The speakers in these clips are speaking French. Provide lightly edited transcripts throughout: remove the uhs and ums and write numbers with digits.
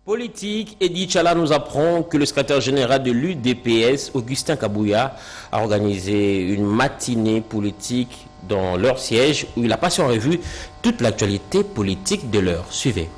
Politique, Edi Tchala nous apprend que le secrétaire général de l'UDPS, Augustin Kabouya, a organisé une matinée politique dans leur siège où il a passé en revue toute l'actualité politique de l'heure. Suivez.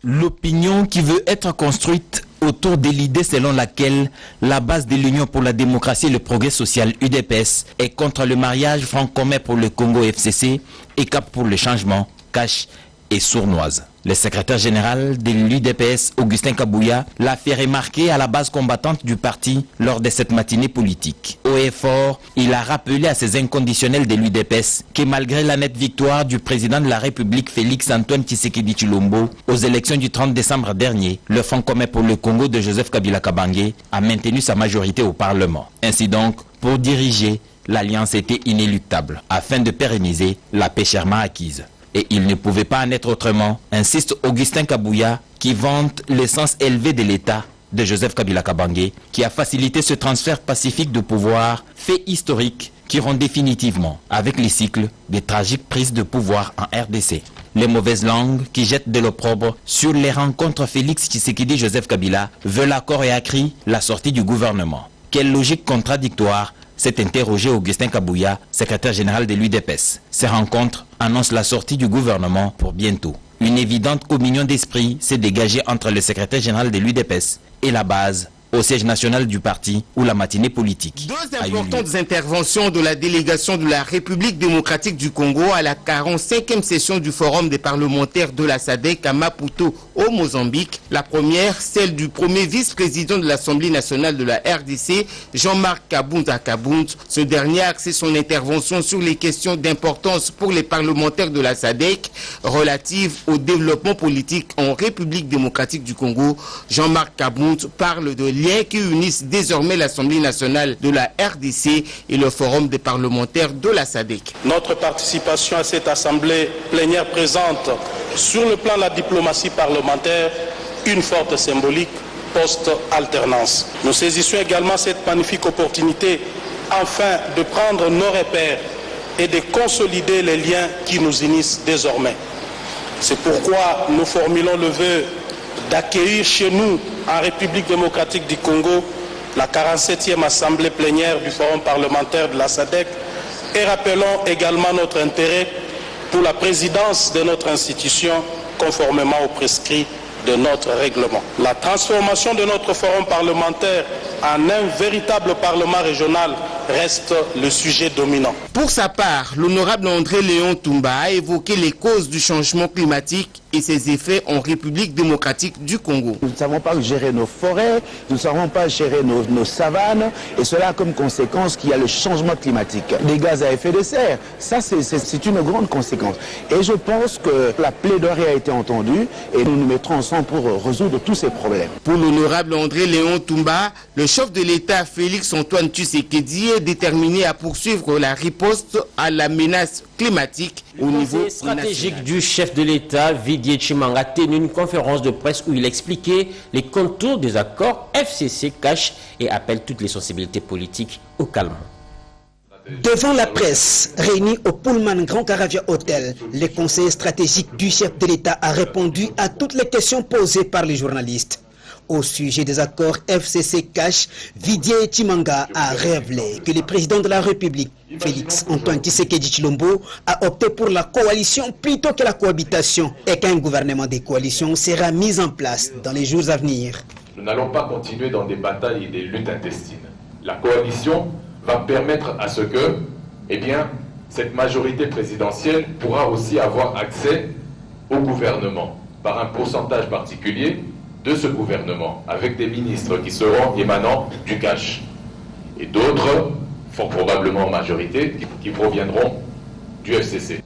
L'opinion qui veut être construite autour de l'idée selon laquelle la base de l'Union pour la démocratie et le progrès social UDPS est contre le mariage franc-commun pour le Congo FCC et Cap pour le changement, cache et sournoise. Le secrétaire général de l'UDPS, Augustin Kabouya, l'a fait remarquer à la base combattante du parti lors de cette matinée politique. Haut et fort, il a rappelé à ses inconditionnels de l'UDPS que malgré la nette victoire du président de la République Félix Antoine Tshisekedi Tshilombo aux élections du 30 décembre dernier, le Front commun pour le Congo de Joseph Kabila Kabange a maintenu sa majorité au Parlement. Ainsi donc, pour diriger, l'alliance était inéluctable afin de pérenniser la paix chèrement acquise. Et il ne pouvait pas en être autrement, insiste Augustin Kabouya, qui vante l'essence élevée de l'État de Joseph Kabila Kabange, qui a facilité ce transfert pacifique de pouvoir, fait historique, qui rompt définitivement avec les cycles des tragiques prises de pouvoir en RDC. Les mauvaises langues qui jettent de l'opprobre sur les rencontres Félix Tshisekedi Joseph Kabila veulent à corps et à cri la sortie du gouvernement. Quelle logique contradictoire s'est interrogé Augustin Kabouya, secrétaire général de l'UDPS. Ces rencontres annoncent la sortie du gouvernement pour bientôt. Une évidente communion d'esprit s'est dégagée entre le secrétaire général de l'UDPS et la base au siège national du parti ou la matinée politique. Deux importantes interventions de la délégation de la République démocratique du Congo à la 45e session du Forum des parlementaires de la SADC à Maputo au Mozambique. La première, celle du premier vice-président de l'Assemblée nationale de la RDC, Jean-Marc Kabunda Kabound. Ce dernier a axé son intervention sur les questions d'importance pour les parlementaires de la SADC relatives au développement politique en République démocratique du Congo. Jean-Marc Kabound parle de liens qui unissent désormais l'Assemblée nationale de la RDC et le Forum des parlementaires de la SADC. Notre participation à cette assemblée plénière présente sur le plan de la diplomatie parlementaire une forte symbolique post-alternance. Nous saisissons également cette magnifique opportunité afin de prendre nos repères et de consolider les liens qui nous unissent désormais. C'est pourquoi nous formulons le vœu d'accueillir chez nous, en République démocratique du Congo, la 47e assemblée plénière du Forum parlementaire de la SADC et rappelons également notre intérêt pour la présidence de notre institution conformément aux prescrits de notre règlement. La transformation de notre forum parlementaire en un véritable parlement régional reste le sujet dominant. Pour sa part, l'honorable André Léon Toumba a évoqué les causes du changement climatique et ses effets en République démocratique du Congo. Nous ne savons pas gérer nos forêts, nous ne savons pas gérer nos savanes, et cela a comme conséquence qu'il y a le changement climatique. Les gaz à effet de serre, ça c'est une grande conséquence. Et je pense que la plaidoirie a été entendue et nous nous mettrons ensemble pour résoudre tous ces problèmes. Pour l'honorable André Léon Toumba, le chef de l'État Félix Antoine Tshisekedi est déterminé à poursuivre la riposte à la menace climatique au niveau stratégique national. Du chef de l'État, Didier Tshimanga, a tenu une conférence de presse où il expliquait les contours des accords FCC-CACH et appelle toutes les sensibilités politiques au calme. Devant la presse, réunie au Pullman Grand Caravia Hotel, le conseiller stratégique du chef de l'État a répondu à toutes les questions posées par les journalistes. Au sujet des accords FCC-CACH, Didier Tshimanga a révélé que le président de la République, Félix Antoine Tshisekedi Tshilombo, a opté pour la coalition plutôt que la cohabitation et qu'un gouvernement de coalition sera mis en place dans les jours à venir. Nous n'allons pas continuer dans des batailles et des luttes intestines. La coalition va permettre à ce que, cette majorité présidentielle pourra aussi avoir accès au gouvernement par un pourcentage particulier de ce gouvernement, avec des ministres qui seront émanants du CACH. Et d'autres, fort probablement en majorité, qui proviendront du FCC.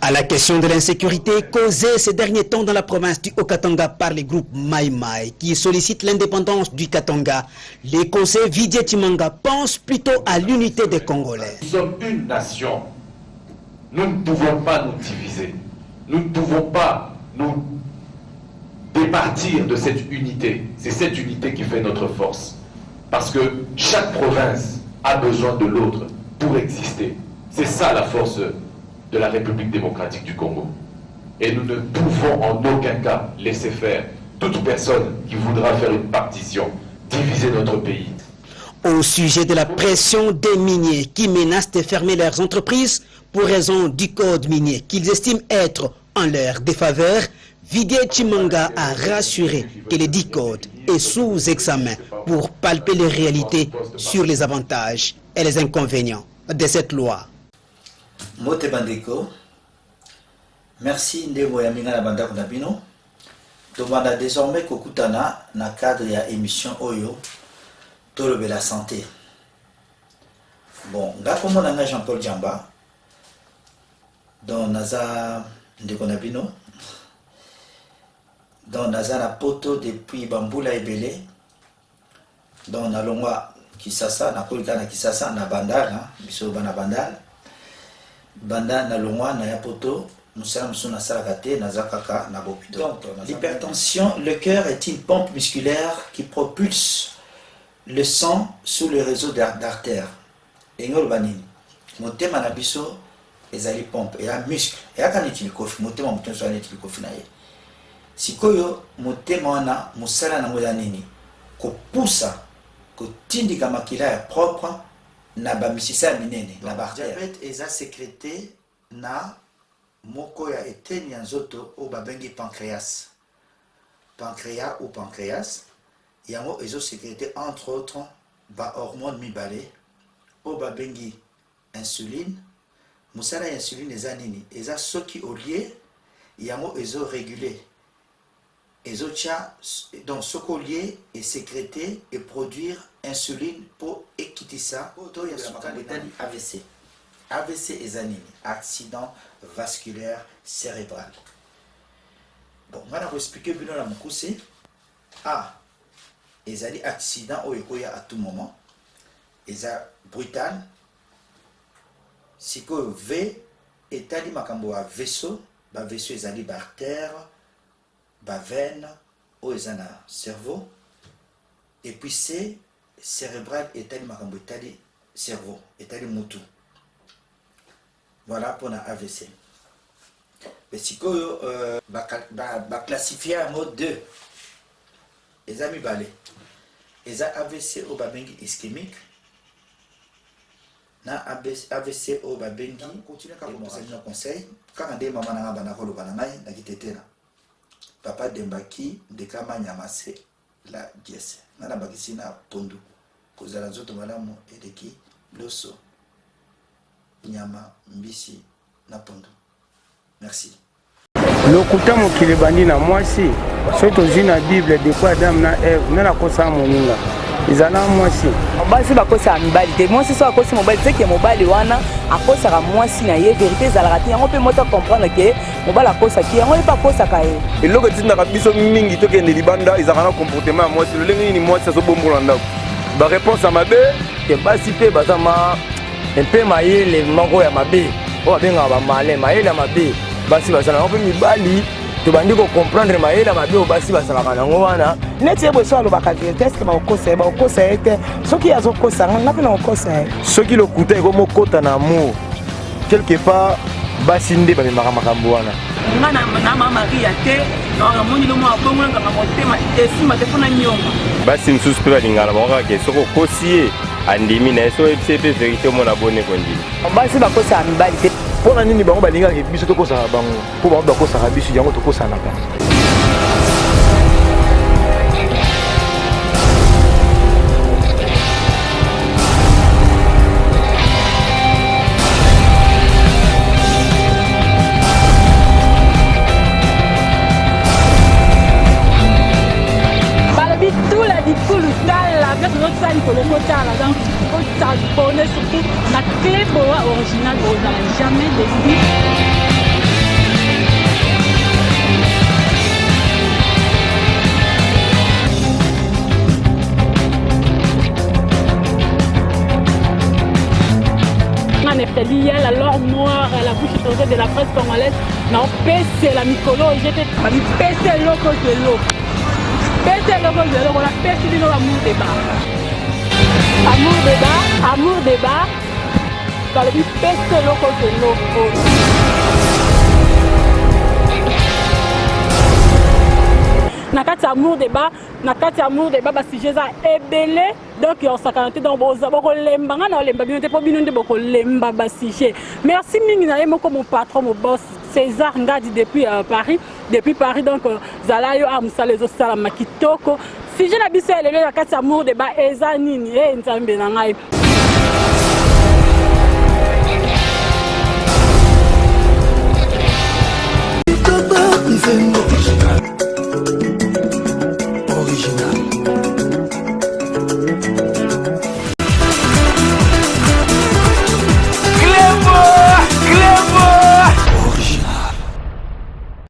À la question de l'insécurité causée ces derniers temps dans la province du Haut-Katanga par les groupes Mai Mai qui sollicitent l'indépendance du Katanga, les conseillers Didier Tshimanga pensent plutôt à l'unité des Congolais. Nous sommes une nation. Nous ne pouvons pas nous diviser. Nous ne pouvons pas nous départir de cette unité. C'est cette unité qui fait notre force. Parce que chaque province a besoin de l'autre pour exister. C'est ça la force de la République démocratique du Congo. Et nous ne pouvons en aucun cas laisser faire toute personne qui voudra faire une partition, diviser notre pays. Au sujet de la pression des miniers qui menacent de fermer leurs entreprises pour raison du code minier qu'ils estiment être en leur défaveur, Vidier Chimanga a rassuré que le dit code est sous examen pour palper les réalités sur les avantages et les inconvénients de cette loi. Mote Bandeko, merci Ndebo Yaminga na banda kunabino. Tomanda désormais kokutana na cadre ya émission Oyo Tolobe la santé. Bon, nga komona nga Jean-Paul Djamba dans naza ndeko nabino. Dans naza na poto depuis Bambula Ebele. Dans na longwa Kisasa na kolika na Kisasa na Bandar, biso bana Bandar. Bandar na longwa na ya poto. Donc, l'hypertension, le cœur est une pompe musculaire qui propulse le sang sous le réseau d'artères. Et nous, mon thème à l'abisso, les ali pompe, et un muscle, et à quand il coffre, mon thème à mon thème soit il coffre naïe. Si koyo, mon thème à na, mon sala na modanini, ko poussa, ko tindi kamakila est propre, na bamisisa minene, la barre diabète est sécrété na moko ya eteni nzoto o babengi pancréas ou pancréas yango ezo sécrété entre autres ba hormone mibale o babengi insuline. Musala ya insuline eza nini eza soki olie yango ezo réguler ezo tia donc soko lié et sécréter et produire insuline pour ekitisa to ya sukali tali AVC. AVC eza nini accident vasculaire cérébral. Bon, on va expliquer bien la moukoussi. Ah, ils ont dit accident au ekoya à tout moment. Ils ont brutal. Si que V est allé makambo à vaisseau, ba vaisseau ils ont dit artère, ba veine, ou ils ont un cerveau. Et puis C cérébral est allé makambo est allé cerveau, est allé moutou. Voilà pour la AVC. Mais si vous classifiez en mode 2, les amis balés, les AVC au babengi ischémique, na AVC au babengi, continuez à vous donner un conseil. Quand on dit maman n'a pas de bananaï, n'a quitté là. Papa Dembaki, de Kama Nyamase, la dièse. N'a pas quitté na Pondu. Cause à la zoto madame et de qui, l'osso. Nyama mbisi na pondo. Merci. Lokuta mokili bandi na mwasi soto zina Bible de quoi Adam na Eve na kosa moninga izala mwasi basi bakosa mibali te mwasi so akosi mobali te ke mobali wana akosa mwasi na ye vérité ezalaka te yango pe moto comprendre ke mobali akosa ki yango pas kosa ka ye eloko tinda biso mingi to ke ne libanda izala comportement ya mwasi lolenge ni mwasi so bombola ndako ba réponse à mabe ke basi pe bazama mpe mayele moko ya mabe o babenga ba male mayele ya mabe basi bazala mpe mibali to bandi ko comprendre mayele ya mabe o basi basalaka nango wana neti ebo so alobaka vérité est-ce que bakosa ete soki azokosa nga mpe na okosa soki lokuta ekomokota na amour quelque part basi nde bamemaka makambo wana nga na mama Maria te namoni lomo abongolanga motema esima te mpona nyonga basi mosusu mpe balingana bango kaka soko okosi ye andimi na ye so oyebisi mpe vérité omona bone kondimi basi bakosaka mibali te mpona nini bango balingaka biso tokosaka bango mpo bango bakosaka biso yango tokosanaka surtout la clé boa originale n'a jamais décidé. Il y a la lore noire, la bouche étrangère de la presse congolaise. Non, c'est la Mikolo, j'étais pèse l'eau de l'eau. Pèse l'eau de l'eau, on a pèse l'eau amour débat. Amour débat. Dans le but, pèse l'eau de l'eau. Nakati amour débat basi jeza ebele donc on s'accante dans boza boko lemba ngana lemba binote po binonde boko lemba basi je. Merci mingi na yemo comme mon patron mon boss César Ngadi depuis Paris donc zalayo amsa les osala makitoko si je na biso elele nakati amour débat eza nini nzambe na ngai